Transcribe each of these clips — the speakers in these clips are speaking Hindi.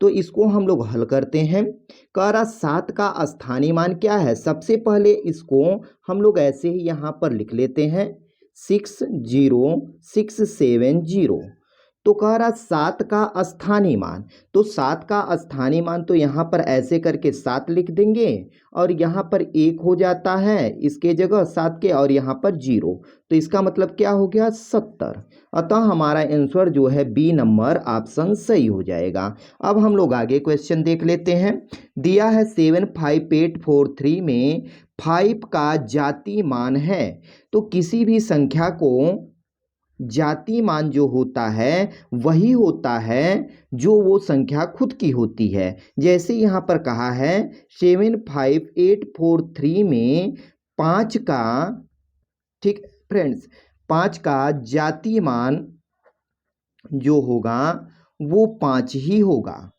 तो इसको हम लोग हल करते हैं। कह रहा 7 का स्थानीय मान क्या है। सबसे पहले इसको हम लोग ऐसे ही यहाँ पर लिख लेते हैं 60670। तो कह रहा 7 का स्थानीय मान, तो 7 का स्थानीय मान तो यहाँ पर ऐसे करके 7 लिख देंगे और यहाँ पर 1 हो जाता है इसके जगह 7 के, और यहाँ पर 0, तो इसका मतलब क्या हो गया 70। अतः हमारा आंसर जो है बी नंबर ऑप्शन सही हो जाएगा। अब हम लोग आगे क्वेश्चन देख लेते हैं। दिया है 75843 में 5 का जाति मान है। तो किसी भी संख्या को जाति मान जो होता है वही होता है जो वो संख्या खुद की होती है। जैसे यहाँ पर कहा है 75843 में 5 का, ठीक फ्रेंड्स, 5 का जाति मान जो होगा वो 5 ही होगा।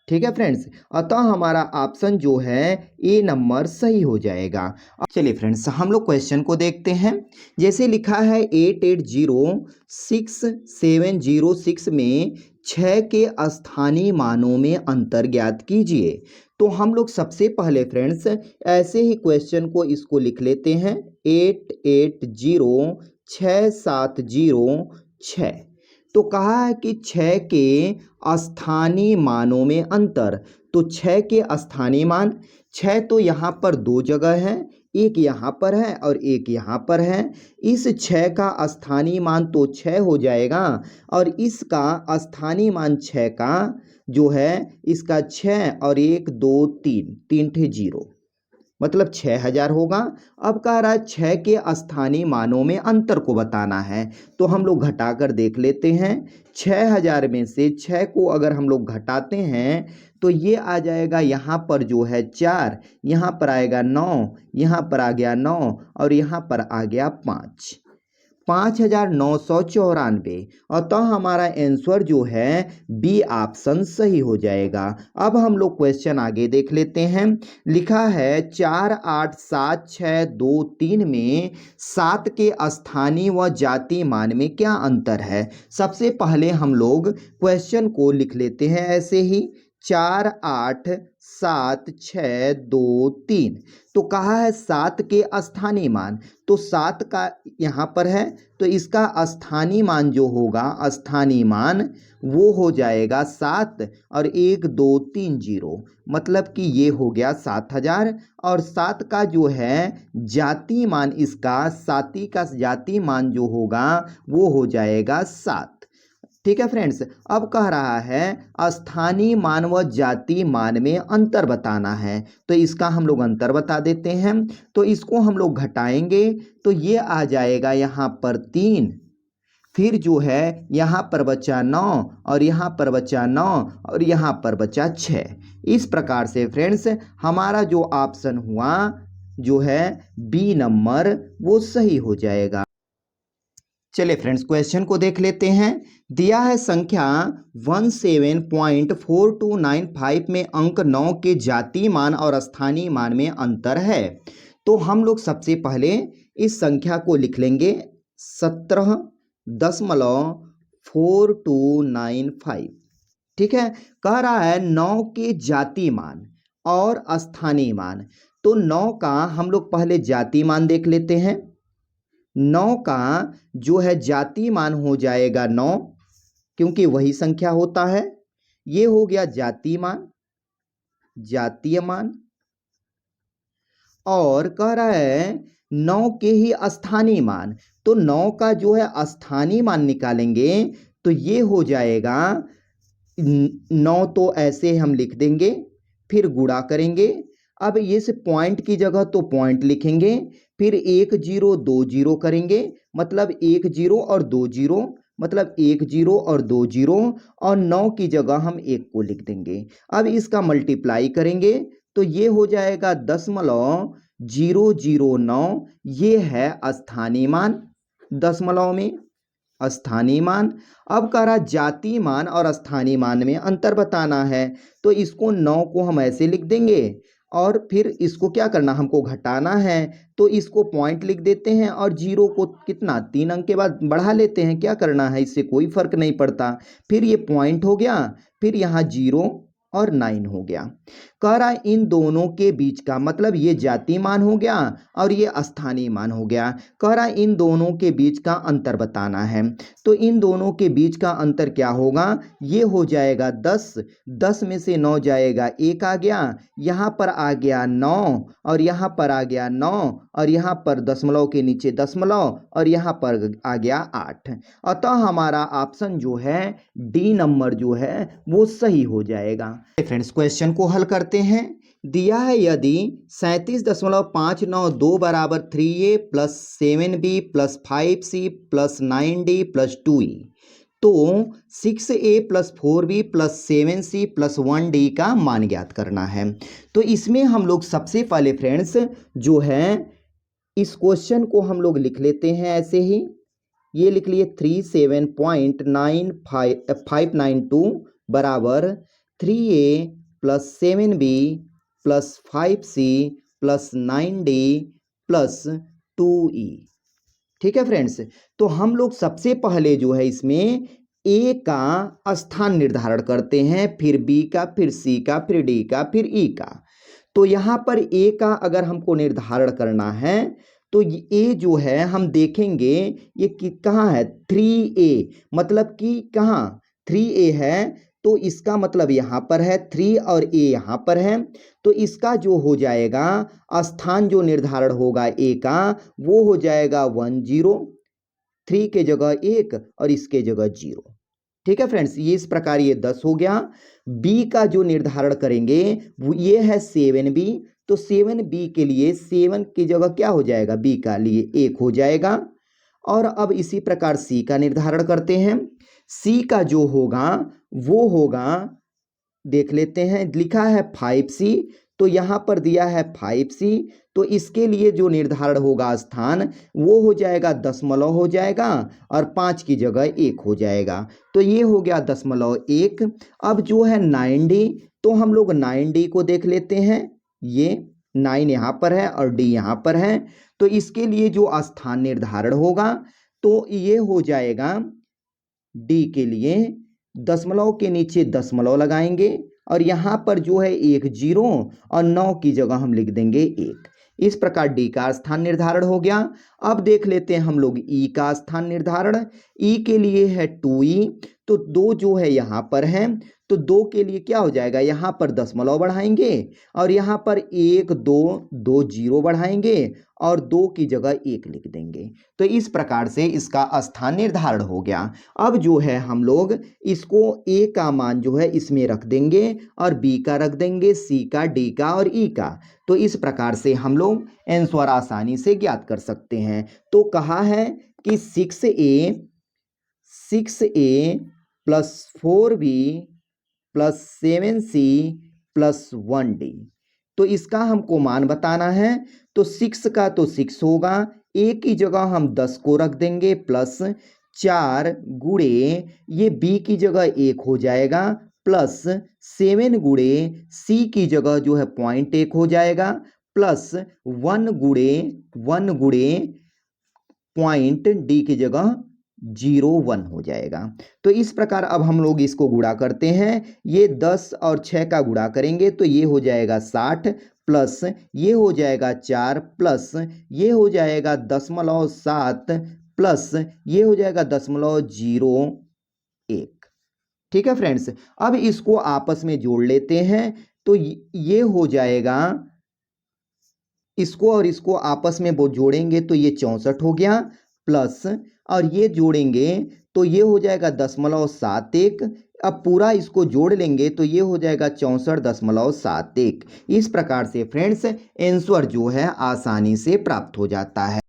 ठीक है फ्रेंड्स, अतः हमारा ऑप्शन जो है ए नंबर सही हो जाएगा। अब चलिए फ्रेंड्स हम लोग क्वेश्चन को देखते हैं। जैसे लिखा है 8806 में 6 के स्थानीय मानों में अंतर ज्ञात कीजिए। तो हम लोग सबसे पहले फ्रेंड्स ऐसे ही क्वेश्चन को इसको लिख लेते हैं 880670। तो कहा है कि 6 के स्थानीय मानों में अंतर। तो 6 के स्थानीय मान, 6 तो यहाँ पर 2 जगह है, एक यहाँ पर है और एक यहाँ पर है। इस 6 का स्थानीय मान तो 6 हो जाएगा और इसका स्थानीय मान 6 का जो है इसका 6 और 1 2 3 3 ठे 0, मतलब 6000 होगा। अब कह रहा है 6 के स्थानीय मानों में अंतर को बताना है। तो हम लोग घटाकर देख लेते हैं। 6000 में से 6 को अगर हम लोग घटाते हैं तो ये आ जाएगा यहाँ पर जो है 4, यहाँ पर आएगा 9, यहाँ पर आ गया 9 और यहाँ पर आ गया 5, 5994। अतः हमारा आंसर जो है बी ऑप्शन सही हो जाएगा। अब हम लोग क्वेश्चन आगे देख लेते हैं। लिखा है 487623 में 7 के स्थानीय व जातीय मान में क्या अंतर है। सबसे पहले हम लोग क्वेश्चन को लिख लेते हैं ऐसे ही 487623। तो कहा है 7 के स्थानीय मान, तो 7 का यहाँ पर है तो इसका स्थानीय मान जो होगा, स्थानीय मान वो हो जाएगा 7 और 1 2 3 0, मतलब कि ये हो गया 7000। और 7 का जो है जातीय मान, इसका 7 का जातीय मान जो होगा वो हो जाएगा 7। ठीक है फ्रेंड्स, अब कह रहा है स्थानीय मान व जातीय मान में अंतर बताना है। तो इसका हम लोग अंतर बता देते हैं। तो इसको हम लोग घटाएंगे तो ये आ जाएगा यहाँ पर 3, फिर जो है यहाँ पर बचा 9 और यहाँ पर बचा 9 और यहाँ पर बचा 6। इस प्रकार से फ्रेंड्स हमारा जो ऑप्शन हुआ जो है बी नंबर वो सही हो जाएगा। चलिए फ्रेंड्स क्वेश्चन को देख लेते हैं। दिया है संख्या 17.4295 में अंक 9 के जातीय मान और स्थानीय मान में अंतर है। तो हम लोग सबसे पहले इस संख्या को लिख लेंगे 17.4295। ठीक है, कह रहा है 9 के जातीय मान और स्थानीय मान। तो 9 का हम लोग पहले जातीय मान देख लेते हैं। 9 का जो है जातीय मान हो जाएगा 9, क्योंकि वही संख्या होता है। ये हो गया जातीय मान, जातीय मान। और कह रहा है 9 के ही स्थानीय मान। तो 9 का जो है स्थानीय मान निकालेंगे तो ये हो जाएगा 9, तो ऐसे हम लिख देंगे, फिर गुणा करेंगे। अब इस पॉइंट की जगह तो पॉइंट लिखेंगे, फिर 1 0 2 0 करेंगे, मतलब 1 0 और 2 0, मतलब 1 0 और 2 0, और 9 की जगह हम 1 को लिख देंगे। अब इसका मल्टीप्लाई करेंगे तो ये हो जाएगा 0.009। ये है स्थानीय मान, दशमलव में स्थानीय मान। अब कह रहा जातीय मान और स्थानीय मान में अंतर बताना है। तो इसको 9 को हम ऐसे लिख देंगे और फिर इसको क्या करना, हमको घटाना है। तो इसको पॉइंट लिख देते हैं और 0 को कितना 3 अंक के बाद बढ़ा लेते हैं। क्या करना है, इससे कोई फर्क नहीं पड़ता। फिर ये पॉइंट हो गया, फिर यहाँ 0 और 9 हो गया। कह रहा इन दोनों के बीच का, मतलब ये जातीय मान हो गया और ये स्थानीय मान हो गया। कह रहा इन दोनों के बीच का अंतर बताना है। तो इन दोनों के बीच का अंतर क्या होगा, ये हो जाएगा 10, 10 में से 9 जाएगा 1 आ गया, यहाँ पर आ गया 9 और यहाँ पर आ गया 9 और यहाँ पर दशमलव के नीचे दशमलव और यहाँ पर आ गया 8। अतः हमारा ऑप्शन जो है डी नंबर जो है वो सही हो जाएगा। फ्रेंड्स क्वेश्चन को हल करते हैं। दिया है यदि 37.592 बराबर 3a plus 7b plus 5c plus 9d plus 2e, तो 6a plus 4b plus 7c plus 1d का मान ज्ञात करना है। तो इसमें हम लोग सबसे पहले फ्रेंड्स जो है इस क्वेश्चन को हम लोग लिख लेते हैं ऐसे ही, ये लिख लिए 37.592 बराबर 3a plus 7b plus 5c plus 9d plus 2e। ठीक है फ्रेंड्स, तो हम लोग सबसे पहले जो है इसमें a का स्थान निर्धारण करते हैं, फिर b का, फिर c का, फिर d का, फिर e का। तो यहाँ पर a का अगर हमको निर्धारण करना है तो ये जो है हम देखेंगे ये कहाँ है 3a, मतलब कि कहाँ 3a है, तो इसका मतलब यहाँ पर है 3 और a यहाँ पर है। तो इसका जो हो जाएगा स्थान जो निर्धारण होगा a का वो हो जाएगा 1 0, 3 के जगह 1 और इसके जगह 0। ठीक है फ्रेंड्स, ये इस प्रकार ये 10 हो गया। b का जो निर्धारण करेंगे वो ये है 7b, तो 7b के लिए 7 की जगह क्या हो जाएगा, b का लिए 1 हो जाएगा। और अब इसी प्रकार c का निर्धारण करते हैं। c का जो होगा वो होगा, देख लेते हैं, लिखा है 5c, तो यहाँ पर दिया है 5c, तो इसके लिए जो निर्धारण होगा स्थान वो हो जाएगा दशमलव हो जाएगा और 5 की जगह 1 हो जाएगा, तो ये हो गया 0.1। अब जो है 9d, तो हम लोग 9d को देख लेते हैं, ये 9 यहाँ पर है और d यहाँ पर है, तो इसके लिए जो स्थान निर्धारण होगा तो ये हो जाएगा d के लिए दशमलव के नीचे दशमलव लगाएंगे और यहाँ पर जो है 1 0 और 9 की जगह हम लिख देंगे 1। इस प्रकार डी का स्थान निर्धारण हो गया। अब देख लेते हैं हम लोग ई का स्थान निर्धारण। ई के लिए है 2e, तो 2 जो है यहाँ पर है, तो 2 के लिए क्या हो जाएगा, यहाँ पर दशमलव बढ़ाएंगे और यहाँ पर 1 2 2 0 बढ़ाएंगे और 2 की जगह 1 लिख देंगे। तो इस प्रकार से इसका स्थान निर्धारण हो गया। अब जो है हम लोग इसको a का मान जो है इसमें रख देंगे और b का रख देंगे, c का, d का और e का। तो इस प्रकार से हम लोग आंसर आसानी से ज्ञात कर सकते हैं। तो कहा है कि 6a plus 4b plus 7c plus 1d, तो इसका हमको मान बताना है। तो 6 का तो 6 होगा, a की जगह हम 10 को रख देंगे प्लस 4 गुणे ये b की जगह 1 हो जाएगा प्लस 7 गुणे c की जगह जो है 0.1 हो जाएगा प्लस 1 गुणे पॉइंट d की जगह 0.1 हो जाएगा। तो इस प्रकार अब हम लोग इसको गुणा करते हैं। ये 10 और 6 का गुणा करेंगे तो ये हो जाएगा 60 प्लस ये हो जाएगा 4 प्लस ये हो जाएगा 0.7 प्लस ये हो जाएगा 0.01। ठीक है फ्रेंड्स, अब इसको आपस में जोड़ लेते हैं तो ये हो जाएगा, इसको और इसको आपस में वो जोड़ेंगे तो ये 64 हो गया प्लस और ये जोड़ेंगे तो ये हो जाएगा 0.71। अब पूरा इसको जोड़ लेंगे तो ये हो जाएगा 64.71। इस प्रकार से फ्रेंड्स आंसर जो है आसानी से प्राप्त हो जाता है।